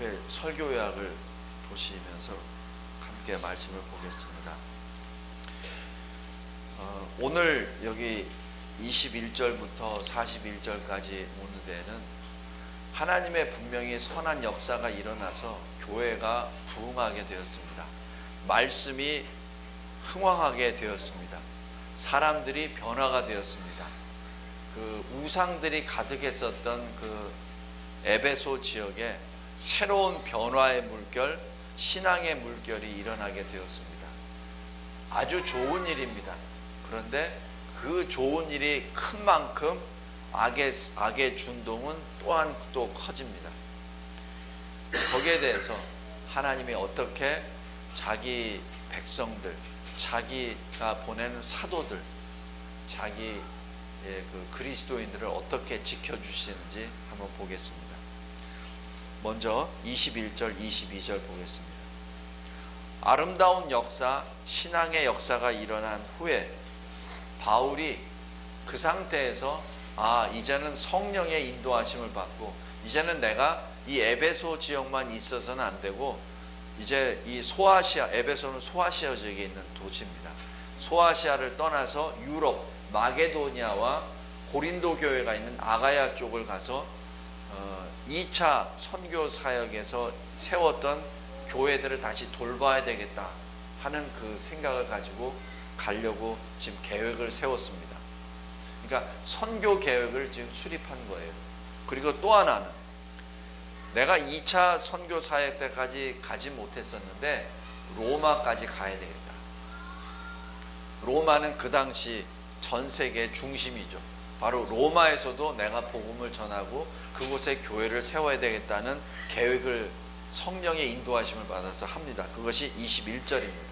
그 설교 요약을 보시면서 함께 말씀을 보겠습니다. 오늘 여기 21절부터 41절까지 오는 데에는 하나님의 분명히 선한 역사가 일어나서 교회가 부흥하게 되었습니다. 말씀이 흥왕하게 되었습니다. 사람들이 변화가 되었습니다. 그 우상들이 가득했었던 그 에베소 지역에 새로운 변화의 물결, 신앙의 물결이 일어나게 되었습니다. 아주 좋은 일입니다. 그런데 그 좋은 일이 큰 만큼 악의 준동은 또한 또 커집니다. 거기에 대해서 하나님이 어떻게 자기 백성들, 자기가 보내는 사도들, 자기 그 그리스도인들을 어떻게 지켜주시는지 한번 보겠습니다. 먼저 21절, 22절 보겠습니다. 아름다운 역사, 신앙의 역사가 일어난 후에 바울이 그 상태에서 이제는 성령의 인도하심을 받고 이제는 내가 이 에베소 지역만 있어서는 안 되고 이제 이 소아시아, 에베소는 소아시아 지역에 있는 도시입니다. 소아시아를 떠나서 유럽, 마게도니아와 고린도 교회가 있는 아가야 쪽을 가서 2차 선교 사역에서 세웠던 교회들을 다시 돌봐야 되겠다 하는 그 생각을 가지고 가려고 지금 계획을 세웠습니다. 그러니까 선교 계획을 지금 수립한 거예요. 그리고 또 하나는 내가 2차 선교 사역 때까지 가지 못했었는데 로마까지 가야 되겠다. 로마는 그 당시 전 세계의 중심이죠. 바로 로마에서도 내가 복음을 전하고 그곳에 교회를 세워야 되겠다는 계획을 성령의 인도하심을 받아서 합니다. 그것이 21절입니다.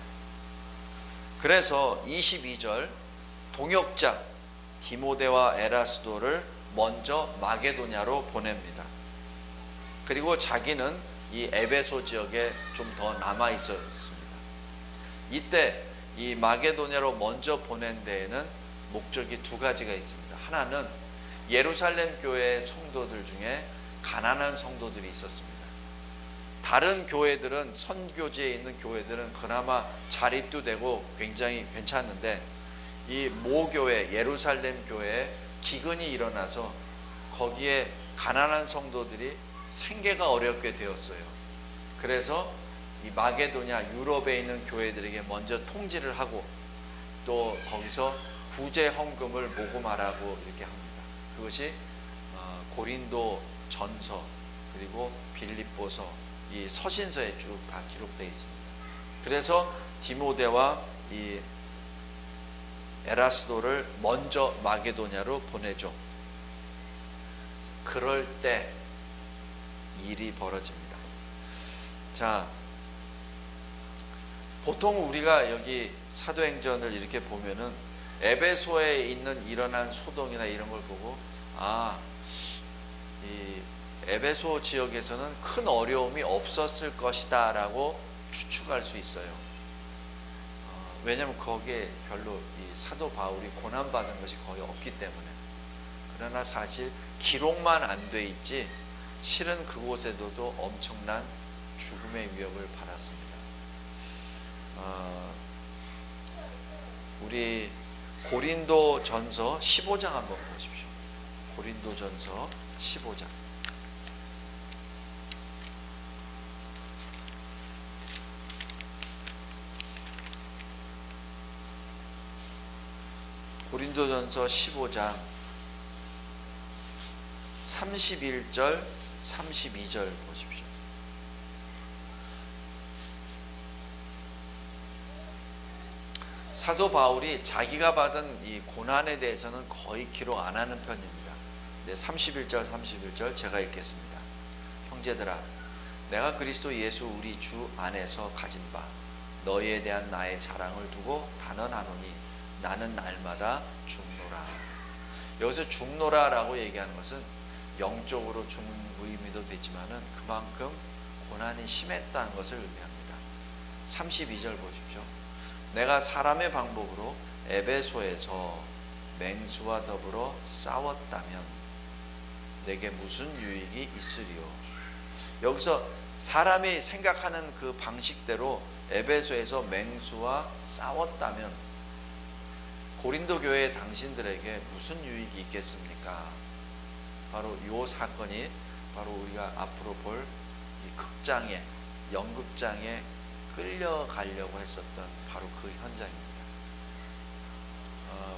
그래서 22절 동역자 디모데와 에라스도를 먼저 마게도냐로 보냅니다. 그리고 자기는 이 에베소 지역에 좀 더 남아 있었습니다. 이때 이 마게도냐로 먼저 보낸 데에는 목적이 두 가지가 있습니다. 하나는 예루살렘 교회 성도들 중에 가난한 성도들이 있었습니다. 다른 교회들은, 선교지에 있는 교회들은 그나마 자립도 되고 굉장히 괜찮은데 이 모교회, 예루살렘 교회에 기근이 일어나서 거기에 가난한 성도들이 생계가 어렵게 되었어요. 그래서 이 마게도냐, 유럽에 있는 교회들에게 먼저 통지를 하고 또 거기서 구제 헌금을 모금하라고 이렇게 합니다. 그것이 고린도 전서 그리고 빌립보서 이 서신서에 쭉 다 기록되어 있습니다. 그래서 디모데와 이 에라스도를 먼저 마게도냐로 보내죠. 그럴 때 일이 벌어집니다. 자, 보통 우리가 여기 사도행전을 이렇게 보면은 에베소에 있는 일어난 소동이나 이런 걸 보고 이 에베소 지역에서는 큰 어려움이 없었을 것이다 라고 추측할 수 있어요. 왜냐하면 거기에 별로 이 사도 바울이 고난받은 것이 거의 없기 때문에. 그러나 사실 기록만 안 돼 있지 실은 그곳에서도 엄청난 죽음의 위협을 받았습니다. 우리 고린도 전서 15장 한번 보십시오. 고린도 전서 15장. 고린도전서 15장 31절 32절 보십시오. 사도 바울이 자기가 받은 이 고난에 대해서는 거의 기록 안 하는 편입니다. 31절 31절 제가 읽겠습니다. 형제들아, 내가 그리스도 예수 우리 주 안에서 가진 바 너희에 대한 나의 자랑을 두고 단언하노니 나는 날마다 죽노라. 여기서 죽노라 라고 얘기하는 것은 영적으로 죽는 의미도 되지만은 그만큼 고난이 심했다는 것을 의미합니다. 32절 보십시오. 내가 사람의 방법으로 에베소에서 맹수와 더불어 싸웠다면 내게 무슨 유익이 있으리요. 여기서 사람이 생각하는 그 방식대로 에베소에서 맹수와 싸웠다면 고린도 교회 당신들에게 무슨 유익이 있겠습니까? 바로 이 사건이 바로 우리가 앞으로 볼 이 극장에, 연극장에 끌려가려고 했었던 바로 그 현장입니다.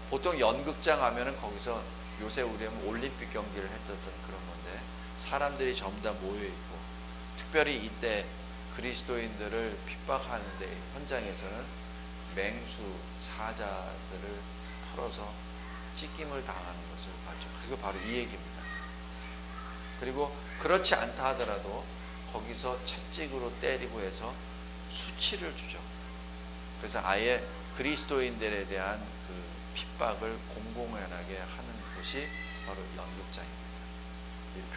보통 연극장 하면은 거기서 요새 우리 올림픽 경기를 했었던 그런 건데 사람들이 전부 다 모여 있고, 특별히 이때 그리스도인들을 핍박하는데 현장에서는 맹수 사자들을 풀어서 찢김을 당하는 것을 봤죠. 그게 바로 이 얘기입니다. 그리고 그렇지 않다 하더라도 거기서 채찍으로 때리고 해서 수치를 주죠. 그래서 아예 그리스도인들에 대한 그 핍박을 공공연하게 하는 곳이 바로 연극장입니다.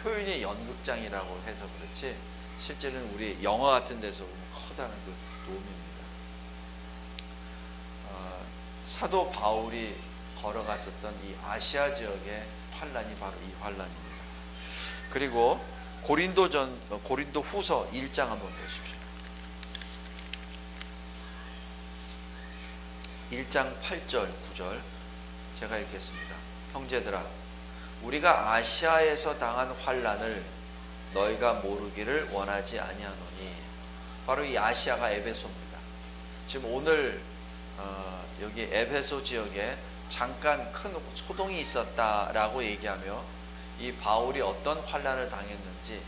표현이 연극장이라고 해서 그렇지 실제는 우리 영화 같은 데서 보면 커다란 그 돔입니다. 사도 바울이 걸어갔었던 이 아시아 지역의 환란이 바로 이 환란입니다. 그리고 고린도 후서 1장 한번 보십시오. 1장 8절 9절 제가 읽겠습니다. 형제들아, 우리가 아시아에서 당한 환란을 너희가 모르기를 원하지 아니하노니. 바로 이 아시아가 에베소입니다. 지금 오늘 여기 에베소 지역에 잠깐 큰 소동이 있었다라고 얘기하며 이 바울이 어떤 환란을 당했는지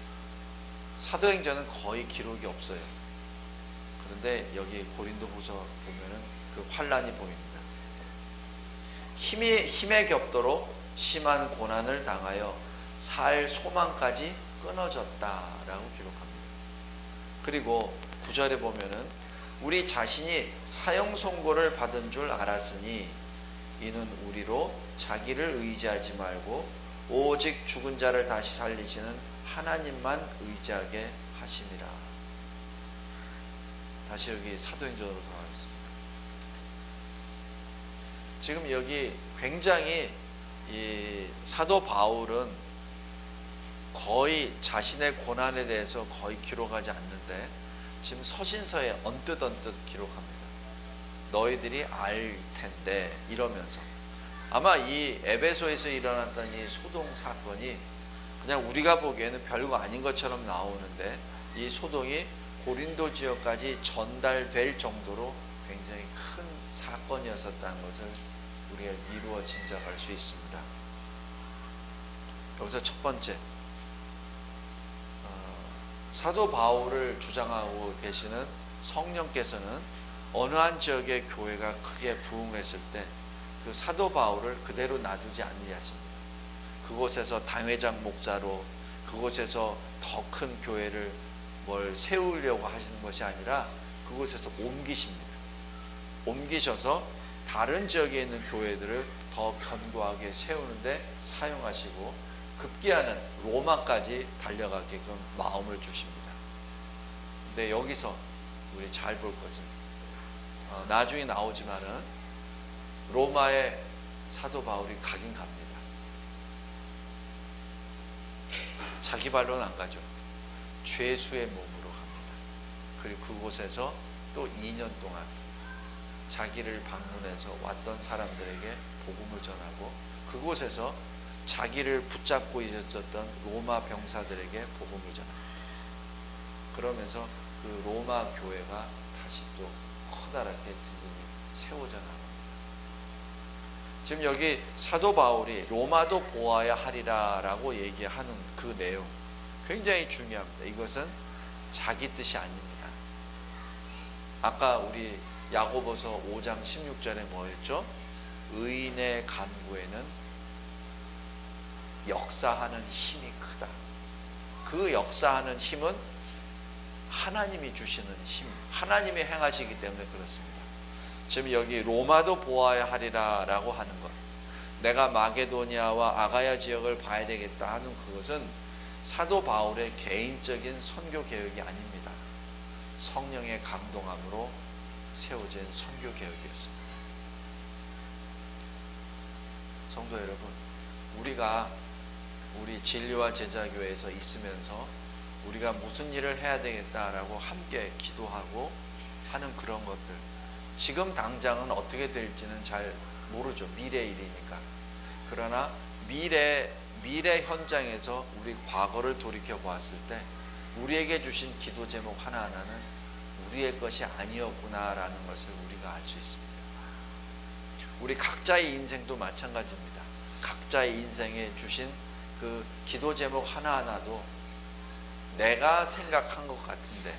사도행전은 거의 기록이 없어요. 그런데 여기 고린도후서 보면은 그 환란이 보입니다. 힘에 겹도록 심한 고난을 당하여 살 소망까지 끊어졌다라고 기록합니다. 그리고 9절에 보면은 우리 자신이 사형 선고를 받은 줄 알았으니 이는 우리로 자기를 의지하지 말고 오직 죽은 자를 다시 살리시는 하나님만 의지하게 하심이라. 다시 여기 사도행전으로 돌아가겠습니다. 지금 여기 굉장히 이 사도 바울은 거의 자신의 고난에 대해서 거의 기록하지 않는데 지금 서신서에 언뜻 기록합니다. 너희들이 알 텐데 이러면서 아마 이 에베소에서 일어났던 이 소동 사건이 그냥 우리가 보기에는 별거 아닌 것처럼 나오는데 이 소동이 고린도 지역까지 전달될 정도로 굉장히 큰 사건이었었다는 것을 우리가 이루어 짐작할 수 있습니다. 여기서 첫 번째, 사도 바울을 주장하고 계시는 성령께서는 어느 한 지역의 교회가 크게 부흥했을 때 그 사도 바울을 그대로 놔두지 않으려 하십니다. 그곳에서 당회장 목사로 그곳에서 더 큰 교회를 세우려고 하시는 것이 아니라 그곳에서 옮기십니다. 옮기셔서 다른 지역에 있는 교회들을 더 견고하게 세우는데 사용하시고 급기야는 로마까지 달려가게끔 마음을 주십니다. 근데 여기서 우리 잘 볼 것은 나중에 나오지만은 로마에 사도 바울이 가긴 갑니다. 자기 발로는 안 가죠. 죄수의 몸으로 갑니다. 그리고 그곳에서 또 2년 동안 자기를 방문해서 왔던 사람들에게 복음을 전하고 그곳에서 자기를 붙잡고 있었던 로마 병사들에게 복음을 전합니다. 그러면서 그 로마 교회가 다시 또 커다랗게 든든히 세워져 나갑니다. 지금 여기 사도 바울이 로마도 보아야 하리라 라고 얘기하는 그 내용 굉장히 중요합니다. 이것은 자기 뜻이 아닙니다. 아까 우리 야고보서 5장 16절에 뭐였죠? 의인의 간구에는 역사하는 힘이 크다. 그 역사하는 힘은 하나님이 주시는 힘, 하나님이 행하시기 때문에 그렇습니다. 지금 여기 로마도 보아야 하리라 라고 하는 것, 내가 마게도니아와 아가야 지역을 봐야 되겠다 하는 그것은 사도 바울의 개인적인 선교 계획이 아닙니다. 성령의 감동함으로 세워진 선교 계획이었습니다. 성도 여러분, 우리가 우리 진리와 제자교회에서 있으면서 우리가 무슨 일을 해야 되겠다라고 함께 기도하고 하는 그런 것들, 지금 당장은 어떻게 될지는 잘 모르죠. 미래 일이니까. 그러나 미래 현장에서 우리 과거를 돌이켜 보았을 때 우리에게 주신 기도 제목 하나하나는 우리의 것이 아니었구나라는 것을 우리가 알 수 있습니다. 우리 각자의 인생도 마찬가지입니다. 각자의 인생에 주신 그 기도 제목 하나하나도 내가 생각한 것 같은데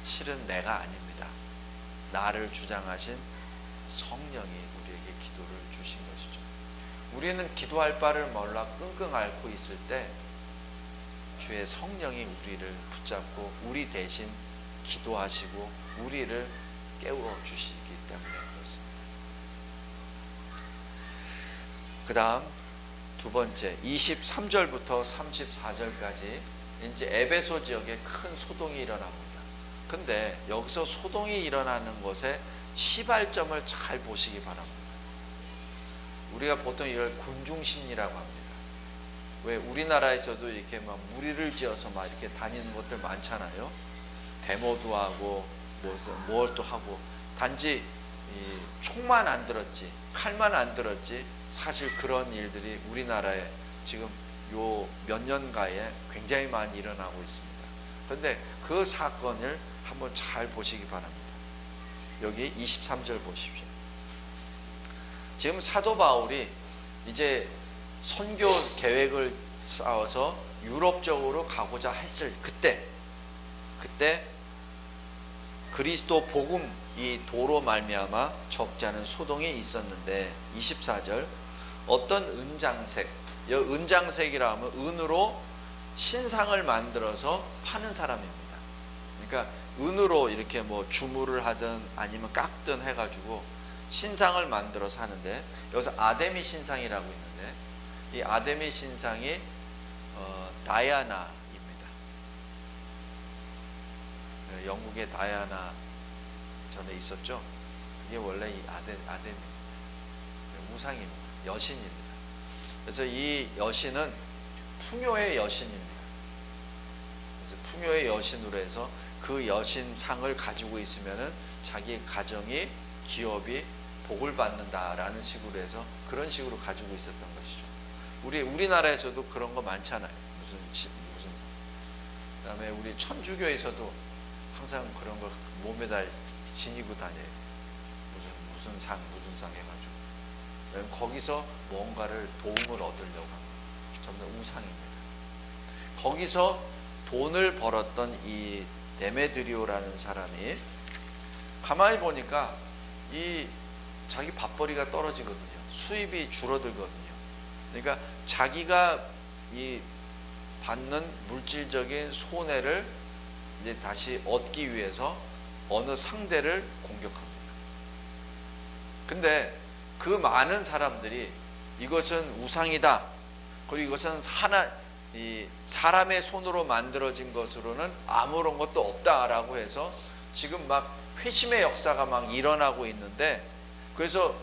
실은 내가 아닙니다. 나를 주장하신 성령이 우리에게 기도를 주신 것이죠. 우리는 기도할 바를 몰라 끙끙 앓고 있을 때 주의 성령이 우리를 붙잡고 우리 대신 기도하시고 우리를 깨워 주시기 때문에 그렇습니다. 그 다음 두 번째 23절부터 34절까지 이제 에베소 지역에 큰 소동이 일어납니다. 근데 여기서 소동이 일어나는 곳에 시발점을 잘 보시기 바랍니다. 우리가 보통 이걸 군중심리라고 합니다. 왜 우리나라에서도 이렇게 막 무리를 지어서 막 이렇게 다니는 것들 많잖아요. 데모도 하고 뭘 또 하고, 단지 총만 안 들었지 칼만 안 들었지 사실 그런 일들이 우리나라에 지금 요 몇 년가에 굉장히 많이 일어나고 있습니다. 그런데 그 사건을 한번 잘 보시기 바랍니다. 여기 23절 보십시오. 지금 사도 바울이 이제 선교 계획을 쌓아서 유럽 쪽으로 가고자 했을 그때 그리스도 복음 이 도로 말미암아 적지 않은 소동이 있었는데 24절 어떤 은장색, 은장색이라 하면 은으로 신상을 만들어서 파는 사람입니다. 그러니까 은으로 이렇게 뭐 주물을 하든 아니면 깎든 해가지고 신상을 만들어서 하는데, 여기서 아데미 신상이라고 있는데 이 아데미 신상이 다이아나입니다. 영국의 다이아나 전에 있었죠. 그게 원래 이 아데미 우상입니다. 여신입니다. 그래서 이 여신은 풍요의 여신입니다. 그래서 풍요의 여신으로 해서 그 여신상을 가지고 있으면은 자기 가정이 기업이 복을 받는다라는 식으로 해서 그런 식으로 가지고 있었던 것이죠. 우리나라에서도 그런 거 많잖아요. 무슨 그다음에 우리 천주교에서도 항상 그런 거 몸에다 지니고 다녀요. 무슨 상 해가지고. 거기서 뭔가를 도움을 얻으려고 합니다. 전부 다 우상입니다. 거기서 돈을 벌었던 이 데메드리오라는 사람이 가만히 보니까 이 자기 밥벌이가 떨어지거든요. 수입이 줄어들거든요. 그러니까 자기가 이 받는 물질적인 손해를 이제 다시 얻기 위해서 어느 상대를 공격합니다. 근데 그 많은 사람들이 이것은 우상이다, 그리고 이것은 사람의 손으로 만들어진 것으로는 아무런 것도 없다라고 해서 지금 막 회심의 역사가 막 일어나고 있는데, 그래서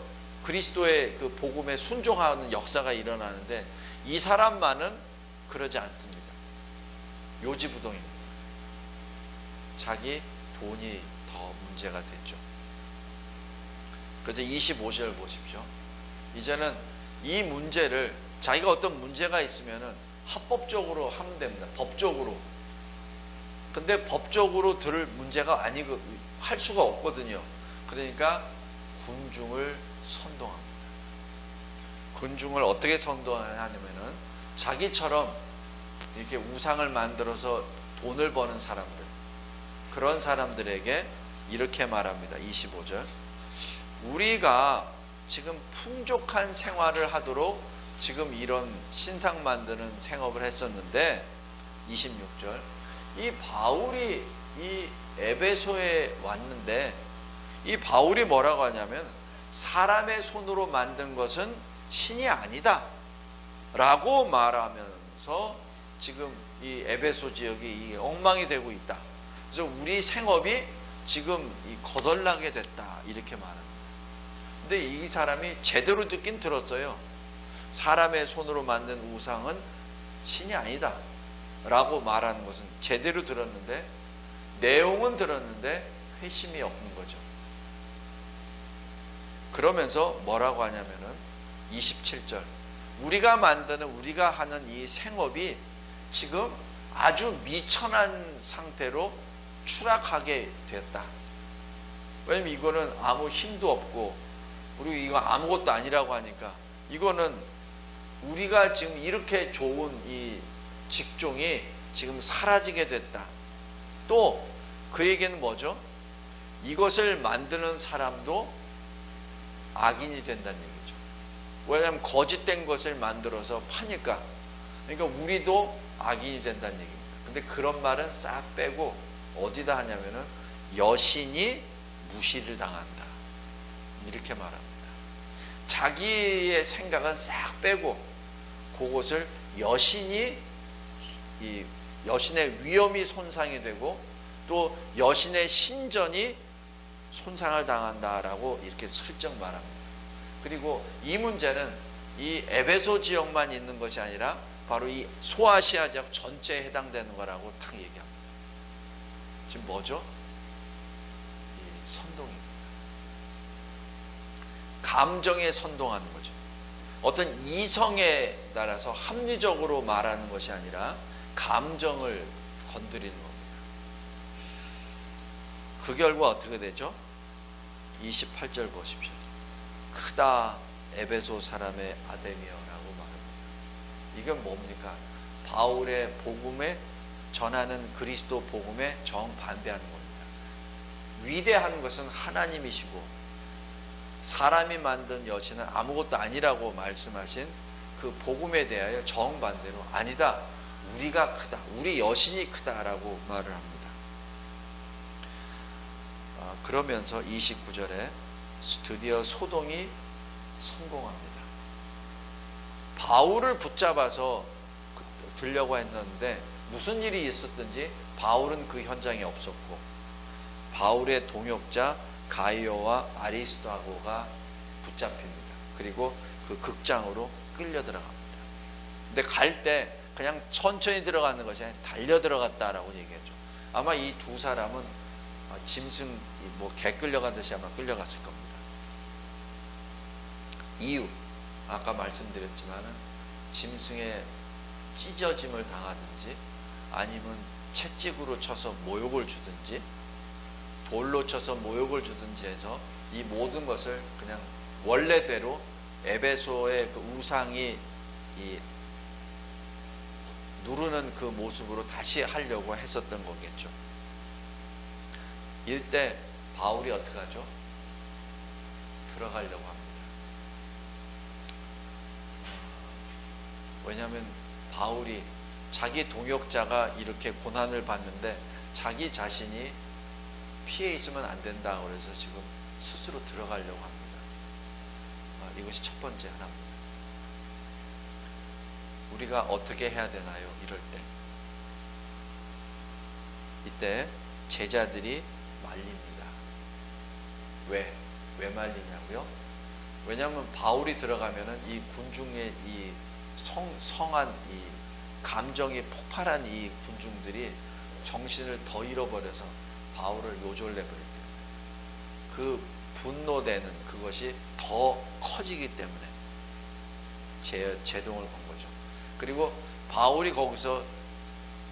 그리스도의 그 복음에 순종하는 역사가 일어나는데 이 사람만은 그러지 않습니다. 요지부동입니다. 자기 돈이 더 문제가 됐죠. 그래서 25절 보십시오. 이제는 이 문제를 자기가 어떤 문제가 있으면은 합법적으로 하면 됩니다. 법적으로. 근데 법적으로 들을 문제가 아니고 할 수가 없거든요. 그러니까 군중을 선동합니다. 군중을 어떻게 선동하냐면은 자기처럼 이렇게 우상을 만들어서 돈을 버는 사람들, 그런 사람들에게 이렇게 말합니다. 25절. 우리가 지금 풍족한 생활을 하도록 지금 이런 신상 만드는 생업을 했었는데, 26절. 이 바울이 이 에베소에 왔는데 이 바울이 뭐라고 하냐면 사람의 손으로 만든 것은 신이 아니다 라고 말하면서 지금 이 에베소 지역이 이 엉망이 되고 있다. 그래서 우리 생업이 지금 거덜나게 됐다 이렇게 말합니다. 근데 이 사람이 제대로 듣긴 들었어요. 사람의 손으로 만든 우상은 신이 아니다. 라고 말하는 것은 제대로 들었는데, 내용은 들었는데 회심이 없는 거죠. 그러면서 뭐라고 하냐면은 27절, 우리가 만드는, 우리가 하는 이 생업이 지금 아주 미천한 상태로 추락하게 됐다. 왜냐면 이거는 아무 힘도 없고, 그리고 이거 아무것도 아니라고 하니까, 이거는 우리가 지금 이렇게 좋은 이 직종이 지금 사라지게 됐다. 또 그에게는 뭐죠? 이것을 만드는 사람도 악인이 된다는 얘기죠. 왜냐하면 거짓된 것을 만들어서 파니까. 그러니까 우리도 악인이 된다는 얘기입니다. 근데 그런 말은 싹 빼고 어디다 하냐면은 여신이 무시를 당한다, 이렇게 말합니다. 자기의 생각은 싹 빼고 그것을 여신이, 이 여신의 위엄이 손상이 되고 또 여신의 신전이 손상을 당한다라고 이렇게 슬쩍 말합니다. 그리고 이 문제는 이 에베소 지역만 있는 것이 아니라 바로 이 소아시아 지역 전체에 해당되는 거라고 딱 얘기합니다. 지금 뭐죠? 이 선동입니다. 감정에 선동하는 거죠. 어떤 이성에 따라서 합리적으로 말하는 것이 아니라 감정을 건드리는 겁니다. 그 결과 어떻게 되죠? 28절 보십시오. 크다 에베소 사람의 아데미어라고 말합니다. 이건 뭡니까? 바울의 복음에 전하는 그리스도 복음에 정반대하는 겁니다. 위대한 것은 하나님이시고 사람이 만든 여신은 아무것도 아니라고 말씀하신 그 복음에 대하여 정반대로, 아니다, 우리가 크다, 우리 여신이 크다라고 말을 합니다. 그러면서 29절에 드디어 소동이 성공합니다. 바울을 붙잡아서 들려고 했는데 무슨 일이 있었든지 바울은 그 현장에 없었고, 바울의 동역자 가이오와 아리스도하고가 붙잡힙니다. 그리고 그 극장으로 끌려 들어갑니다. 근데 갈 때 그냥 천천히 들어가는 것이 아니라 달려 들어갔다라고 얘기했죠. 아마 이 두 사람은 짐승, 개 끌려가듯이 아마 끌려갔을 겁니다. 이유, 아까 말씀드렸지만은 짐승의 찢어짐을 당하든지 아니면 채찍으로 쳐서 모욕을 주든지 돌로 쳐서 모욕을 주든지 해서 이 모든 것을 그냥 원래대로 에베소의 그 우상이 이 누르는 그 모습으로 다시 하려고 했었던 거겠죠. 이때 바울이 어떻게 하죠? 들어가려고 합니다. 왜냐하면 바울이 자기 동역자가 이렇게 고난을 받는데 자기 자신이 피해 있으면 안 된다 그래서 지금 스스로 들어가려고 합니다. 이것이 첫 번째 하나입니다. 우리가 어떻게 해야 되나요? 이럴 때, 이때 제자들이 말립니다. 왜 말리냐고요? 왜냐하면 바울이 들어가면은 이 군중의 이 성한 이 감정이 폭발한 이 군중들이 정신을 더 잃어버려서 바울을 요절내버립니다. 그 분노되는 그것이 더 커지기 때문에 제동을 건 거죠. 그리고 바울이 거기서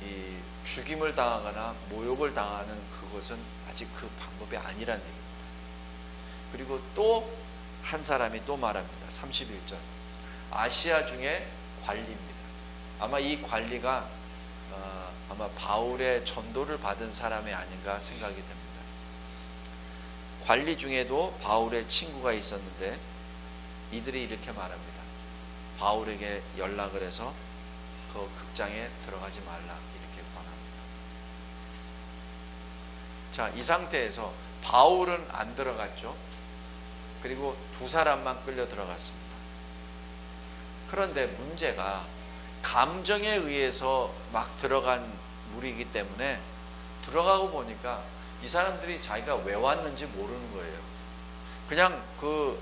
이 죽임을 당하거나 모욕을 당하는 그것은 아직 그 방법이 아니라는 얘기입니다. 그리고 또 한 사람이 또 말합니다. 31절, 아시아 중에 관리입니다. 아마 이 관리가 아마 바울의 전도를 받은 사람이 아닌가 생각이 됩니다. 관리 중에도 바울의 친구가 있었는데 이들이 이렇게 말합니다. 바울에게 연락을 해서 그 극장에 들어가지 말라 이렇게 권합니다. 자, 이 상태에서 바울은 안 들어갔죠. 그리고 두 사람만 끌려 들어갔습니다. 그런데 문제가 감정에 의해서 막 들어간 무리이기 때문에 들어가고 보니까 이 사람들이 자기가 왜 왔는지 모르는 거예요. 그냥 그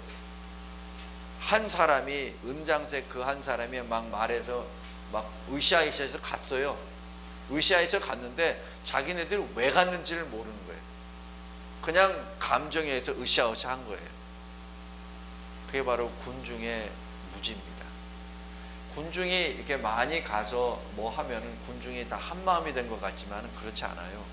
한 사람이, 은장색 그 한 사람이 막 말해서 막 으쌰으쌰해서 갔어요. 으시아에서 갔는데 자기네들이 왜 갔는지를 모르는 거예요. 그냥 감정에 의해서 으쌰으쌰 한 거예요. 그게 바로 군중의 무지입니다. 군중이 이렇게 많이 가서 뭐 하면은 군중이 다 한마음이 된 것 같지만 그렇지 않아요.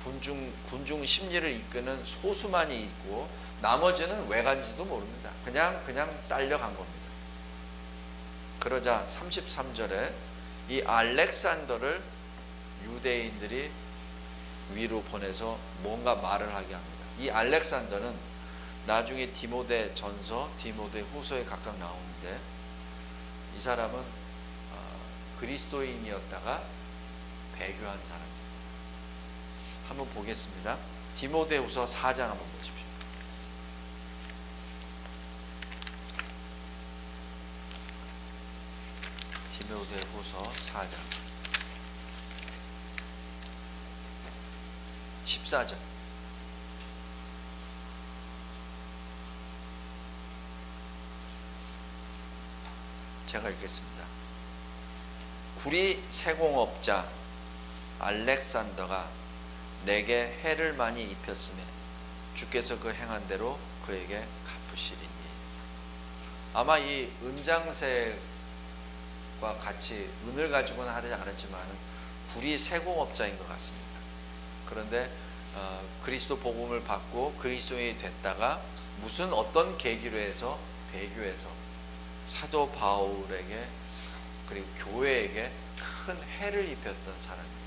군중 심리를 이끄는 소수만이 있고 나머지는 왜 간지도 모릅니다. 그냥 딸려간 겁니다. 그러자 33절에 이 알렉산더를 유대인들이 위로 보내서 뭔가 말을 하게 합니다. 이 알렉산더는 나중에 디모데 전서, 디모데 후서에 각각 나오는데 이 사람은 그리스도인이었다가 배교한 사람입니다. 한번 보겠습니다. 디모데 후서 4장 한번 보십시오. 디모데 후서 4장 14절. 제가 읽겠습니다. 구리 세공업자 알렉산더가 내게 해를 많이 입혔음에 주께서 그 행한 대로 그에게 갚으시리니. 아마 이 은장새과 같이 은을 가지고는 하지 않았지만 구리 세공업자인 것 같습니다. 그런데 그리스도 복음을 받고 그리스도인이 됐다가 무슨 어떤 계기로 해서 배교해서 사도 바울에게 그리고 교회에게 큰 해를 입혔던 사람입니다.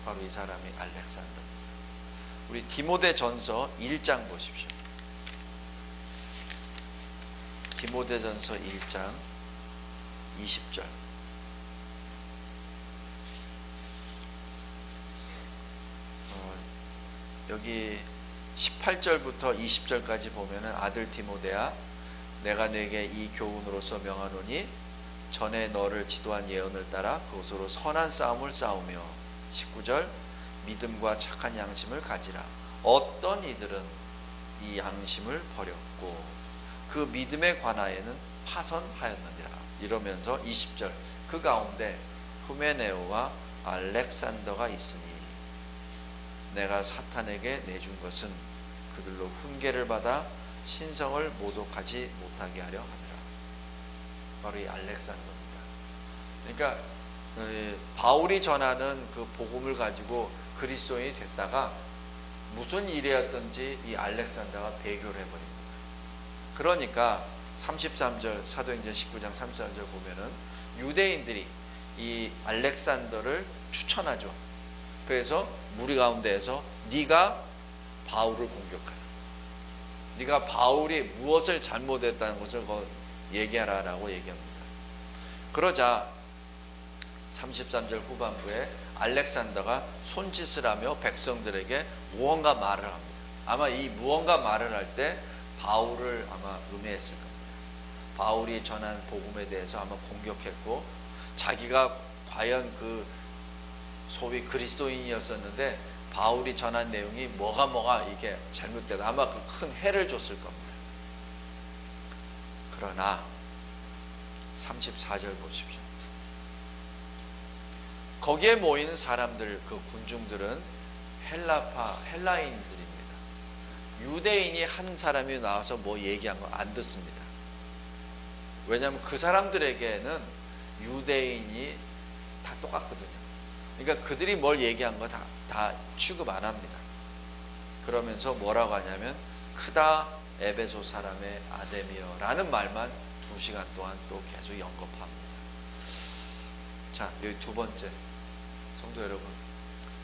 바로 이 사람이 알렉산더입니다. 우리 디모데 전서 1장 보십시오. 디모데 전서 1장 20절. 여기 18절부터 20절까지 보면은 아들 디모데야 내가 네게 이 교훈으로서 명하노니 전에 너를 지도한 예언을 따라 그것으로 선한 싸움을 싸우며 19절 믿음과 착한 양심을 가지라. 어떤 이들은 이 양심을 버렸고 그 믿음에 관하여는 파선하였느니라. 이러면서 20절 그 가운데 후메네오와 알렉산더가 있으니 내가 사탄에게 내준 것은 그들로 훈계를 받아 신성을 모독하지 못하게 하려 함이라. 바로 이 알렉산더입니다. 그러니까 바울이 전하는 그 복음을 가지고 그리스도인이 됐다가 무슨 일이었든지 이 알렉산더가 배교를 해버립니다. 그러니까 33절 사도행전 19장 33절 보면은 유대인들이 이 알렉산더를 추천하죠. 그래서 무리 가운데에서 네가 바울을 공격하라. 네가 바울이 무엇을 잘못했다는 것을 얘기하라라고 얘기합니다. 그러자 33절 후반부에 알렉산더가 손짓을 하며 백성들에게 무언가 말을 합니다. 아마 이 무언가 말을 할 때 바울을 아마 음해했을 겁니다. 바울이 전한 복음에 대해서 아마 공격했고 자기가 과연 그 소위 그리스도인이었었는데 바울이 전한 내용이 뭐가 이게 잘못되다 아마 그 큰 해를 줬을 겁니다. 그러나 34절 보십시오. 거기에 모인 사람들 그 군중들은 헬라인들입니다. 유대인이 한 사람이 나와서 뭐 얘기한 거 안 듣습니다. 왜냐하면 그 사람들에게는 유대인이 다 똑같거든요. 그러니까 그들이 뭘 얘기한 거 다 취급 안 합니다. 그러면서 뭐라고 하냐면 크다 에베소 사람의 아데미어라는 말만 2시간 동안 또 계속 언급합니다. 자, 여기 두 번째 성도 여러분,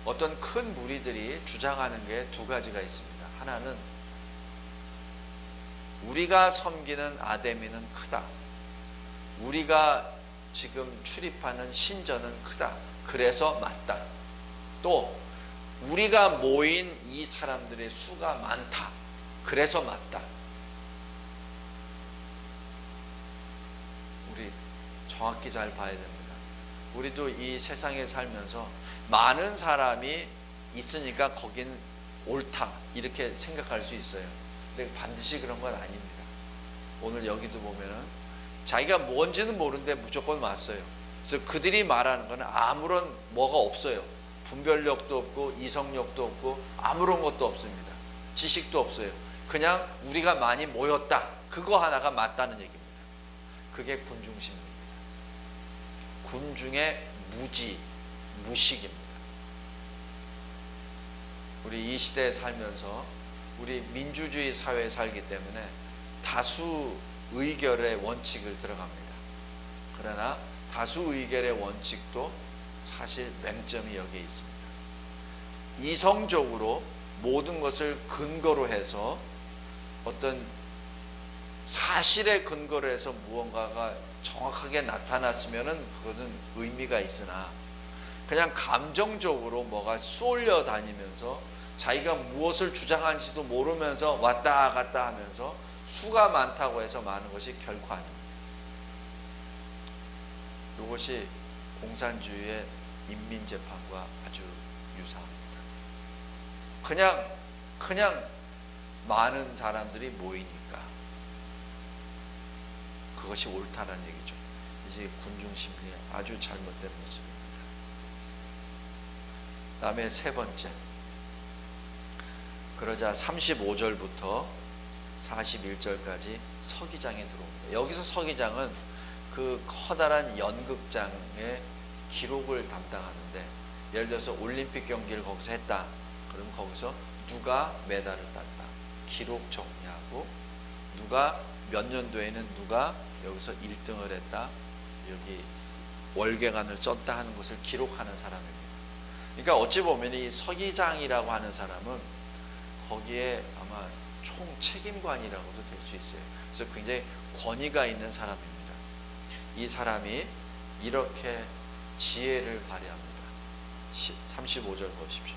어떤 큰 무리들이 주장하는 게 두 가지가 있습니다. 하나는 우리가 섬기는 아데미는 크다. 우리가 지금 출입하는 신전은 크다. 그래서 맞다. 또 우리가 모인 이 사람들의 수가 많다. 그래서 맞다. 우리 정확히 잘 봐야 됩니다. 우리도 이 세상에 살면서 많은 사람이 있으니까 거긴 옳다 이렇게 생각할 수 있어요. 근데 반드시 그런 건 아닙니다. 오늘 여기도 보면은 자기가 뭔지는 모르는데 무조건 왔어요. 그래서 그들이 말하는 것은 아무런 뭐가 없어요. 분별력도 없고 이성력도 없고 아무런 것도 없습니다. 지식도 없어요. 그냥 우리가 많이 모였다, 그거 하나가 맞다는 얘기입니다. 그게 군중심리입니다. 군중의 무식입니다. 우리 이 시대에 살면서 우리 민주주의 사회에 살기 때문에 다수 의결의 원칙을 들어갑니다. 그러나 다수 의결의 원칙도 사실 맹점이 여기에 있습니다. 이성적으로 모든 것을 근거로 해서 어떤 사실에 근거로 해서 무언가가 정확하게 나타났으면은 그것은 의미가 있으나, 그냥 감정적으로 뭐가 쏠려 다니면서 자기가 무엇을 주장하는지도 모르면서 왔다 갔다 하면서 수가 많다고 해서 많은 것이 결코 아닙니다. 이것이 공산주의의 인민재판과 아주 유사합니다. 그냥 많은 사람들이 모이니까 그것이 옳다는 얘기죠. 이제 군중심리의 아주 잘못된 모습입니다. 다음에 세 번째, 그러자 35절부터 41절까지 서기장에 들어옵니다. 여기서 서기장은 그 커다란 연극장의 기록을 담당하는데, 예를 들어서 올림픽 경기를 거기서 했다, 그럼 거기서 누가 메달을 땄다 기록 정리하고, 누가 몇 년도에는 누가 여기서 1등을 했다, 여기 월계관을 썼다 하는 것을 기록하는 사람입니다. 그러니까 어찌 보면 이 서기장이라고 하는 사람은 거기에 아마 총책임관이라고도 될 수 있어요. 그래서 굉장히 권위가 있는 사람입니다. 이 사람이 이렇게 지혜를 발휘합니다. 35절 보십시오.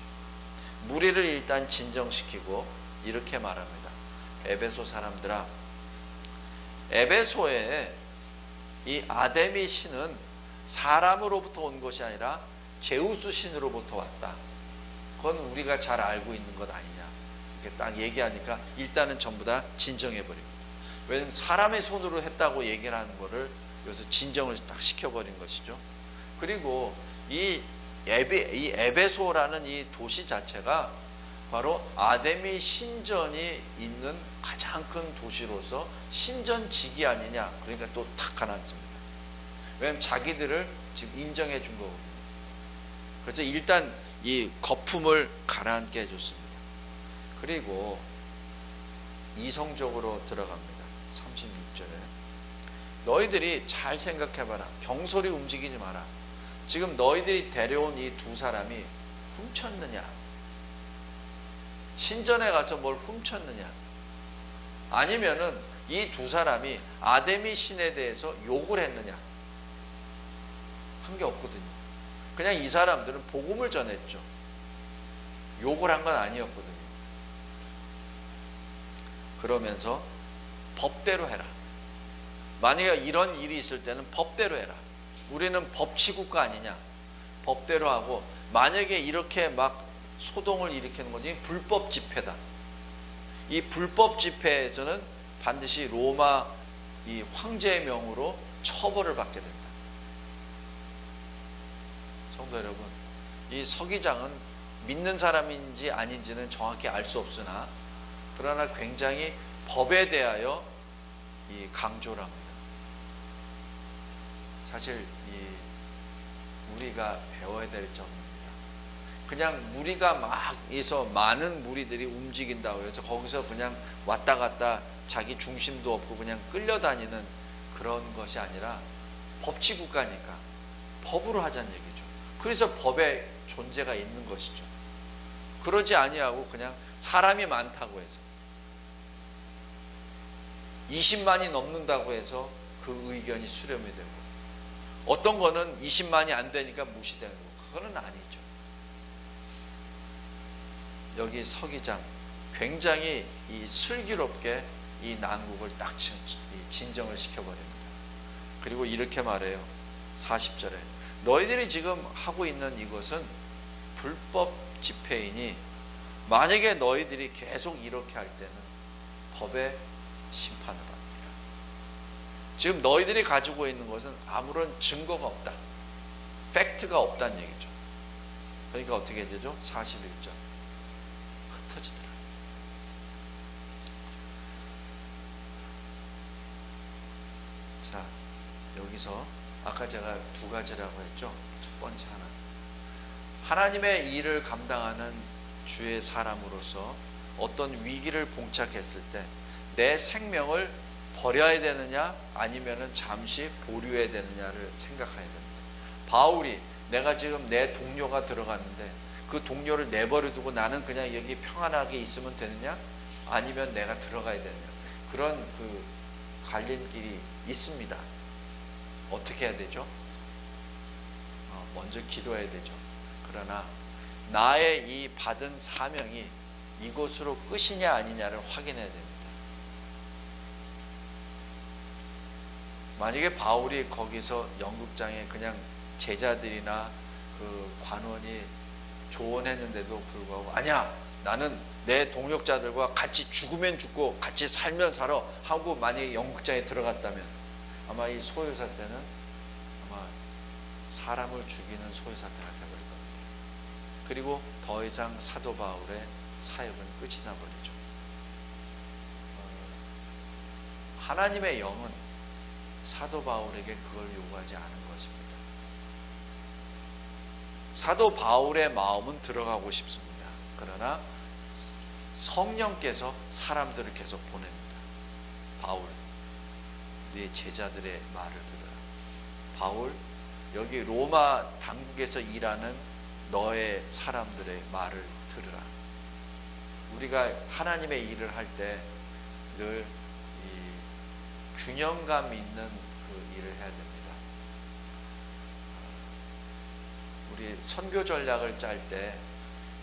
무리를 일단 진정시키고 이렇게 말합니다. 에베소 사람들아, 에베소에 이 아데미 신은 사람으로부터 온 것이 아니라 제우스 신으로부터 왔다. 그건 우리가 잘 알고 있는 것 아니냐, 이렇게 딱 얘기하니까 일단은 전부 다 진정해버립니다. 왜냐하면 사람의 손으로 했다고 얘기를 하는 거를 여기서 진정을 딱 시켜버린 것이죠. 그리고 이 에베소라는 이 도시 자체가 바로 아데미 신전이 있는 가장 큰 도시로서 신전지기 아니냐, 그러니까 또 탁 가라앉습니다. 왜냐하면 자기들을 지금 인정해 준 거거든요. 그래서 일단 이 거품을 가라앉게 해줬습니다. 그리고 이성적으로 들어갑니다. 36절에 너희들이 잘 생각해봐라. 경솔히 움직이지 마라. 지금 너희들이 데려온 이 두 사람이 훔쳤느냐, 신전에 가서 뭘 훔쳤느냐, 아니면은 이 두 사람이 아데미 신에 대해서 욕을 했느냐, 한 게 없거든요. 그냥 이 사람들은 복음을 전했죠. 욕을 한 건 아니었거든요. 그러면서 법대로 해라. 만약에 이런 일이 있을 때는 법대로 해라. 우리는 법치국가 아니냐, 법대로 하고, 만약에 이렇게 막 소동을 일으키는 것이 불법 집회다. 이 불법 집회에서는 반드시 로마 이 황제의 명으로 처벌을 받게 된다. 성도 여러분, 이 서기장은 믿는 사람인지 아닌지는 정확히 알 수 없으나, 그러나 굉장히 법에 대하여 이 강조를 합니다. 사실 우리가 배워야 될 점입니다. 그냥 무리가 막 있어 많은 무리들이 움직인다고 해서 거기서 그냥 왔다 갔다 자기 중심도 없고 그냥 끌려다니는 그런 것이 아니라 법치국가니까 법으로 하자는 얘기죠. 그래서 법의 존재가 있는 것이죠. 그러지 아니하고 그냥 사람이 많다고 해서 20만이 넘는다고 해서 그 의견이 수렴이 되고, 어떤 거는 20만이 안 되니까 무시되는 거, 그거는 아니죠. 여기 서기장 굉장히 이 슬기롭게 이 난국을 딱 진정을 시켜버립니다. 그리고 이렇게 말해요. 40절에 너희들이 지금 하고 있는 이것은 불법 집회이니 만약에 너희들이 계속 이렇게 할 때는 법의 심판을 받는다. 지금 너희들이 가지고 있는 것은 아무런 증거가 없다. 팩트가 없다는 얘기죠. 그러니까 어떻게 되죠? 41절 흩어지더라. 자, 여기서 아까 제가 두 가지라고 했죠. 첫 번째 하나님의 일을 감당하는 주의 사람으로서 어떤 위기를 봉착했을 때 내 생명을 버려야 되느냐 아니면은 잠시 보류해야 되느냐를 생각해야 됩니다. 바울이 내가 지금 내 동료가 들어갔는데 그 동료를 내버려 두고 나는 그냥 여기 평안하게 있으면 되느냐 아니면 내가 들어가야 되느냐, 그런 그 갈림길이 있습니다. 어떻게 해야 되죠? 먼저 기도해야 되죠. 그러나 나의 이 받은 사명이 이곳으로 끝이냐 아니냐를 확인해야 됩니다. 만약에 바울이 거기서 연극장에 그냥 제자들이나 그 관원이 조언했는데도 불구하고 아니야, 나는 내 동역자들과 같이 죽으면 죽고 같이 살면 살아 하고 만약에 연극장에 들어갔다면 아마 이 소요사 때는 아마 사람을 죽이는 소요사태가 되어버릴 겁니다. 그리고 더 이상 사도 바울의 사역은 끝이 나버리죠. 하나님의 영은 사도 바울에게 그걸 요구하지 않은 것입니다. 사도 바울의 마음은 들어가고 싶습니다. 그러나 성령께서 사람들을 계속 보냅니다. 바울, 네 제자들의 말을 들으라. 바울, 여기 로마 당국에서 일하는 너의 사람들의 말을 들으라. 우리가 하나님의 일을 할 때 늘 균형감 있는 그 일을 해야 됩니다. 우리 선교 전략을 짤 때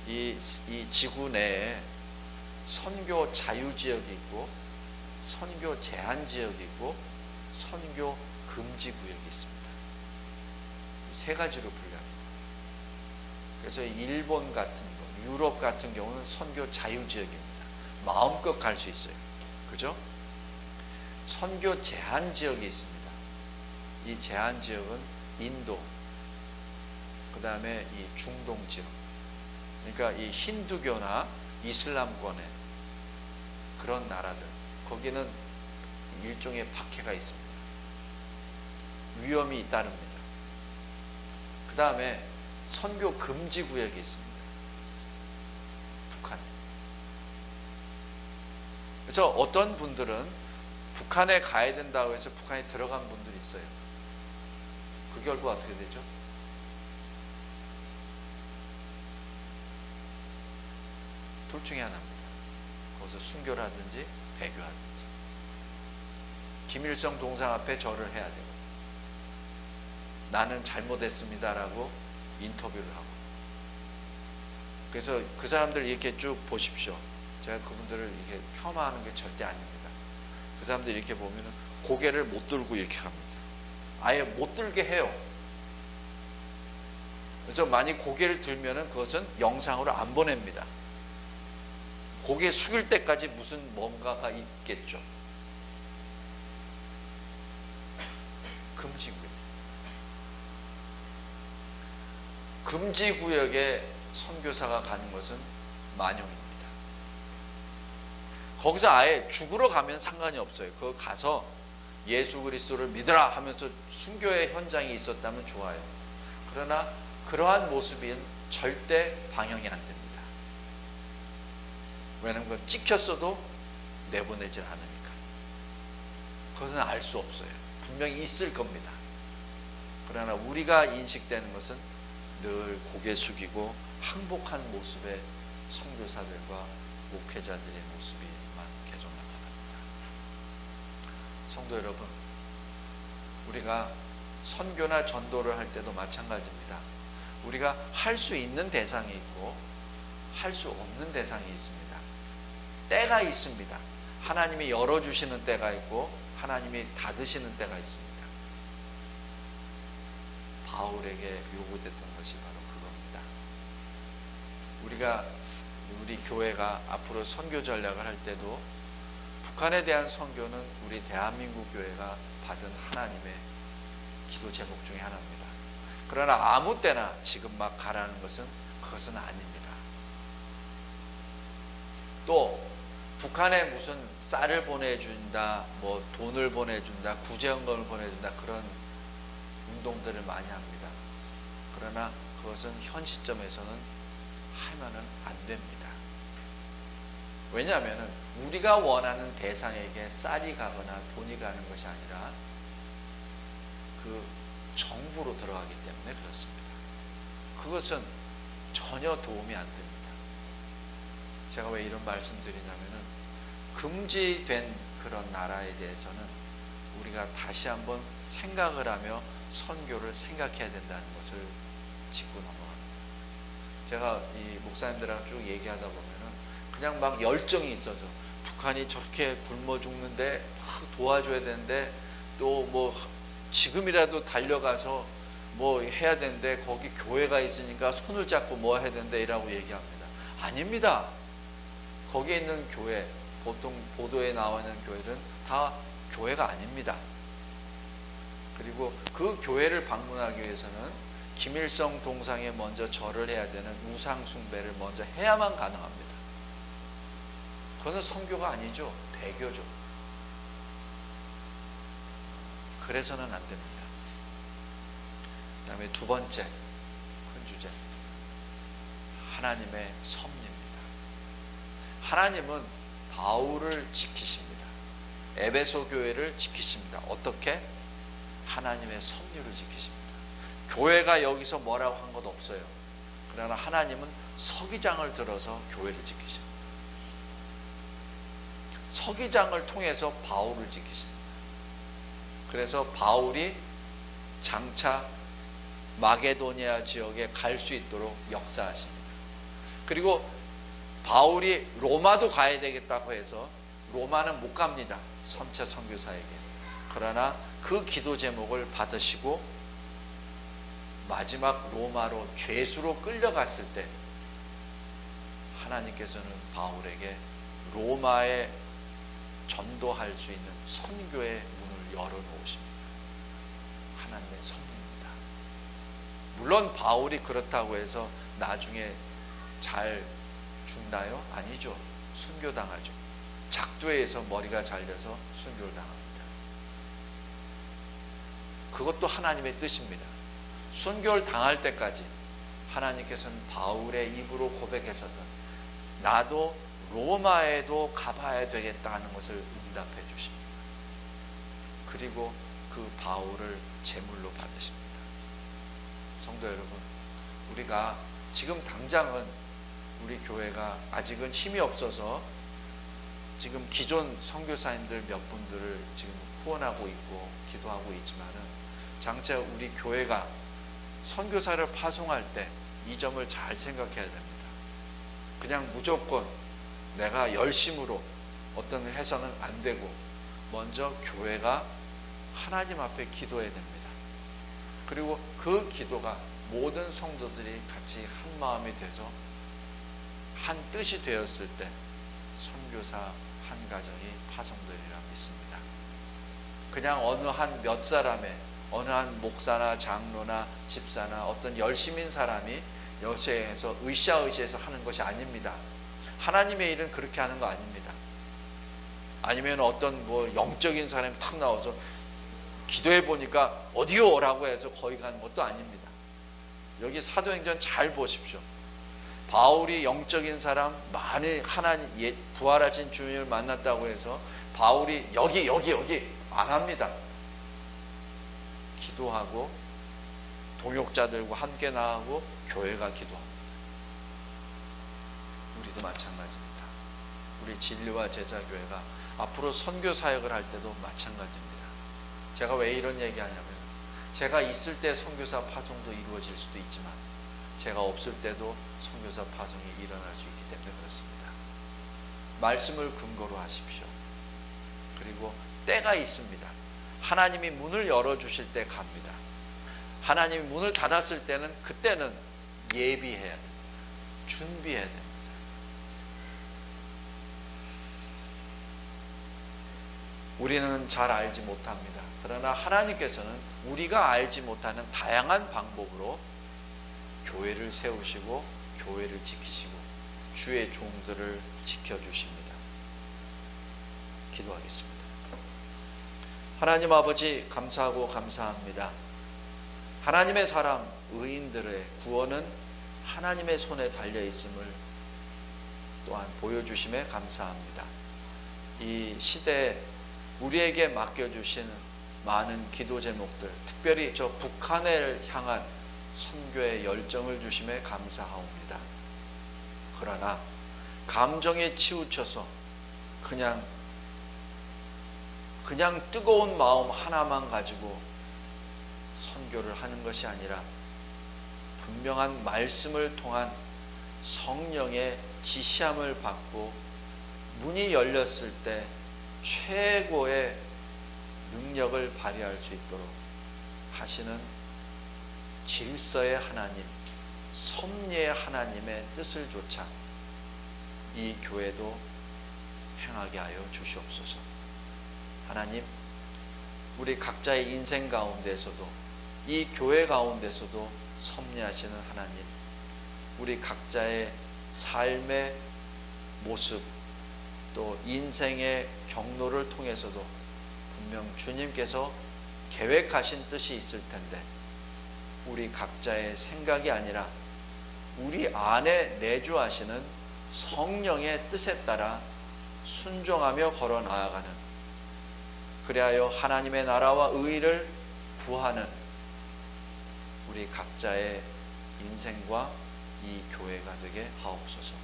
이 지구 내에 선교 자유지역이 있고 선교 제한지역이 있고 선교 금지구역이 있습니다. 세 가지로 분류합니다. 그래서 일본 같은 거, 유럽 같은 경우는 선교 자유지역입니다. 마음껏 갈 수 있어요. 그죠? 선교 제한지역이 있습니다. 이 제한지역은 인도, 그 다음에 이 중동지역, 그러니까 이 힌두교나 이슬람권의 그런 나라들, 거기는 일종의 박해가 있습니다. 위험이 따릅니다. 그 다음에 선교 금지구역이 있습니다. 북한. 그래서 어떤 분들은 북한에 가야 된다고 해서 북한에 들어간 분들이 있어요. 그 결과 어떻게 되죠? 둘 중에 하나입니다. 거기서 순교라든지 배교하든지. 김일성 동상 앞에 절을 해야 되고 나는 잘못했습니다라고 인터뷰를 하고. 그래서 그 사람들 이렇게 쭉 보십시오. 제가 그분들을 이렇게 폄하하는 게 절대 아닙니다. 그 사람들이 이렇게 보면 고개를 못 들고 이렇게 갑니다. 아예 못 들게 해요. 그래서 만약 고개를 들면 그것은 영상으로 안 보냅니다. 고개 숙일 때까지 무슨 뭔가가 있겠죠. 금지구역. 금지구역에 선교사가 가는 것은 만용입니다. 거기서 아예 죽으러 가면 상관이 없어요. 거기 가서 예수 그리스도를 믿으라 하면서 순교의 현장이 있었다면 좋아요. 그러나 그러한 모습은 절대 방영이 안 됩니다. 왜냐하면 그건 찍혔어도 내보내질 않으니까. 그것은 알 수 없어요. 분명히 있을 겁니다. 그러나 우리가 인식되는 것은 늘 고개 숙이고 항복한 모습의 선교사들과 목회자들의 모습이만 계속 나타납니다. 성도 여러분, 우리가 선교나 전도를 할 때도 마찬가지입니다. 우리가 할 수 있는 대상이 있고 할 수 없는 대상이 있습니다. 때가 있습니다. 하나님이 열어주시는 때가 있고 하나님이 닫으시는 때가 있습니다. 바울에게 요구됐던 것이 바로 그겁니다. 우리 교회가 앞으로 선교 전략을 할 때도 북한에 대한 선교는 우리 대한민국 교회가 받은 하나님의 기도 제목 중에 하나입니다. 그러나 아무 때나 지금 막 가라는 것은 그것은 아닙니다. 또 북한에 무슨 쌀을 보내준다, 뭐 돈을 보내준다, 구제연금을 보내준다, 그런 운동들을 많이 합니다. 그러나 그것은 현 시점에서는 하면은 안 됩니다. 왜냐하면 우리가 원하는 대상에게 쌀이 가거나 돈이 가는 것이 아니라 그 정부로 들어가기 때문에 그렇습니다. 그것은 전혀 도움이 안 됩니다. 제가 왜 이런 말씀 드리냐면은 금지된 그런 나라에 대해서는 우리가 다시 한번 생각을 하며 선교를 생각해야 된다는 것을 짚고 넘어갑니다. 제가 이 목사님들하고 쭉 얘기하다 보면은 그냥 막 열정이 있어서 북한이 저렇게 굶어 죽는데 도와줘야 되는데 또 뭐 지금이라도 달려가서 뭐 해야 되는데 거기 교회가 있으니까 손을 잡고 뭐 해야 되는데 이라고 얘기합니다. 아닙니다. 거기에 있는 교회, 보통 보도에 나와 있는 교회들은 다 교회가 아닙니다. 그리고 그 교회를 방문하기 위해서는 김일성 동상에 먼저 절을 해야 되는 우상 숭배를 먼저 해야만 가능합니다. 그것은 선교가 아니죠. 배교죠. 그래서는 안 됩니다. 그 다음에 두 번째 큰 주제, 하나님의 섭리입니다. 하나님은 바울을 지키십니다. 에베소 교회를 지키십니다. 어떻게? 하나님의 섭리를 지키십니다. 교회가 여기서 뭐라고 한 것 없어요. 그러나 하나님은 서기장을 들어서 교회를 지키십니다. 서기장을 통해서 바울을 지키십니다. 그래서 바울이 장차 마게도니아 지역에 갈 수 있도록 역사하십니다. 그리고 바울이 로마도 가야 되겠다고 해서 로마는 못 갑니다. 선체 선교사에게. 그러나 그 기도 제목을 받으시고 마지막 로마로 죄수로 끌려갔을 때 하나님께서는 바울에게 로마에 전도할 수 있는 선교의 문을 열어놓으십니다. 하나님의 섭리입니다. 물론 바울이 그렇다고 해서 나중에 잘 죽나요? 아니죠. 순교당하죠. 작두에서 머리가 잘려서 순교를 당합니다. 그것도 하나님의 뜻입니다. 순교를 당할 때까지 하나님께서는 바울의 입으로 고백했었던 나도 로마에도 가봐야 되겠다는 것을 응답해 주십니다. 그리고 그 바울을 제물로 받으십니다. 성도 여러분, 우리가 지금 당장은 우리 교회가 아직은 힘이 없어서 지금 기존 선교사님들 몇 분들을 지금 후원하고 있고 기도하고 있지만은 장차 우리 교회가 선교사를 파송할 때 이 점을 잘 생각해야 됩니다. 그냥 무조건 내가 열심으로 어떤 해서는 안 되고 먼저 교회가 하나님 앞에 기도해야 됩니다. 그리고 그 기도가 모든 성도들이 같이 한 마음이 돼서 한 뜻이 되었을 때 선교사 한 가정이 파송되리라 믿습니다. 그냥 어느 한 몇 사람의 어느 한 목사나 장로나 집사나 어떤 열심인 사람이 여세에서 으쌰으쌰해서 하는 것이 아닙니다. 하나님의 일은 그렇게 하는 거 아닙니다. 아니면 어떤 뭐 영적인 사람이 탁 나와서 기도해 보니까 어디요? 오라고 해서 거기 가는 것도 아닙니다. 여기 사도행전 잘 보십시오. 바울이 영적인 사람 많이 하나님 부활하신 주님을 만났다고 해서 바울이 여기 안 합니다. 기도하고 동역자들과 함께 나가고 교회가 기도합니다. 우리도 마찬가지입니다. 우리 진리와 제자교회가 앞으로 선교 사역을 할 때도 마찬가지입니다. 제가 왜 이런 얘기하냐면 제가 있을 때 선교사 파송도 이루어질 수도 있지만 제가 없을 때도 선교사 파송이 일어날 수 있기 때문에 그렇습니다. 말씀을 근거로 하십시오. 그리고 때가 있습니다. 하나님이 문을 열어주실 때 갑니다. 하나님이 문을 닫았을 때는 그때는 예비해야 됩니다. 준비해야 됩니다. 우리는 잘 알지 못합니다. 그러나 하나님께서는 우리가 알지 못하는 다양한 방법으로 교회를 세우시고 교회를 지키시고 주의 종들을 지켜주십니다. 기도하겠습니다. 하나님 아버지, 감사하고 감사합니다. 하나님의 사람 의인들의 구원은 하나님의 손에 달려있음을 또한 보여주심에 감사합니다. 이 시대에 우리에게 맡겨주신 많은 기도 제목들, 특별히 저 북한을 향한 선교의 열정을 주심에 감사하옵니다. 그러나 감정에 치우쳐서 그냥 뜨거운 마음 하나만 가지고 선교를 하는 것이 아니라 분명한 말씀을 통한 성령의 지시함을 받고 문이 열렸을 때 최고의 능력을 발휘할 수 있도록 하시는 질서의 하나님, 섭리의 하나님의 뜻을 조차 이 교회도 행하게 하여 주시옵소서. 하나님, 우리 각자의 인생 가운데서도 이 교회 가운데서도 섭리하시는 하나님, 우리 각자의 삶의 모습 또 인생의 경로를 통해서도 분명 주님께서 계획하신 뜻이 있을 텐데 우리 각자의 생각이 아니라 우리 안에 내주하시는 성령의 뜻에 따라 순종하며 걸어 나아가는, 그리하여 하나님의 나라와 의를 구하는 우리 각자의 인생과 이 교회가 되게 하옵소서.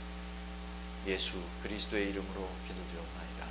예수 그리스도의 이름으로 기도드리옵나이다.